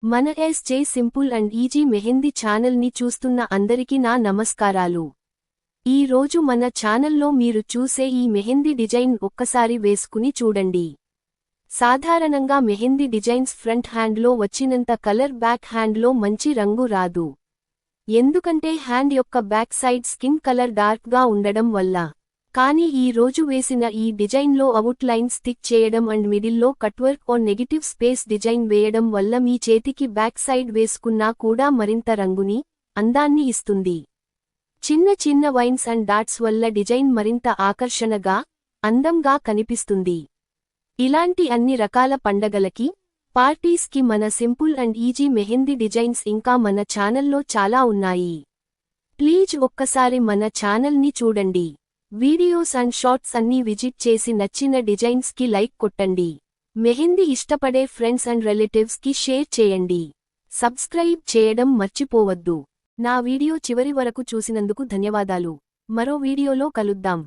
మన SJ simple and easy mehndi ఛానల్ని చూస్తున్న అందరికీ నా నమస్కారాలు. ఈ రోజు మన ఛానల్లో మీరు చూసే ఈ మెహందీ డిజైన్ ఒక్కసారి వేసుకుని చూడండి. సాధారణంగా మెహందీ డిజైన్స్ ఫ్రంట్ హ్యాండ్లో వచ్చినంత కలర్ బ్యాక్ హ్యాండ్లో మంచి రంగు రాదు. ఎందుకంటే హ్యాండ్ యొక్క బ్యాక్ సైడ్ స్కిన్ కలర్ డార్క్గా ఉండడం వల్ల. కానీ ఈ రోజు వేసిన ఈ డిజైన్లో అవుట్ లైన్ స్టిక్ చేయడం అండ్ మిడిల్లో cutwork O negative space design వేయడం వల్ల మీ చేతికి బ్యాక్ సైడ్ వేసుకున్నా కూడా మరింత రంగుని, అందాన్ని ఇస్తుంది. చిన్న చిన్న వైన్స్ అండ్ డాట్స్ వల్ల డిజైన్ మరింత ఆకర్షణగా, అందంగా కనిపిస్తుంది. ఇలాంటి అన్ని రకాల పండగలకి, పార్టీస్కి మన simple and easy mehndi designs ఇంకా మన ఛానల్లో చాలా ఉన్నాయి. ప్లీజ్ ఒక్కసారి మన ఛానల్ని చూడండి. వీడియోస్ అండ్ షార్ట్స్ అన్నీ విజిట్ చేసి నచ్చిన డిజైన్స్ కి లైక్ కొట్టండి. మెహందీ ఇష్టపడే ఫ్రెండ్స్ అండ్ రిలేటివ్స్ కి షేర్ చేయండి. సబ్స్క్రైబ్ చేయడం మర్చిపోవద్దు. నా వీడియో చివరి వరకు చూసినందుకు ధన్యవాదాలు. మరో వీడియోలో కలుద్దాం.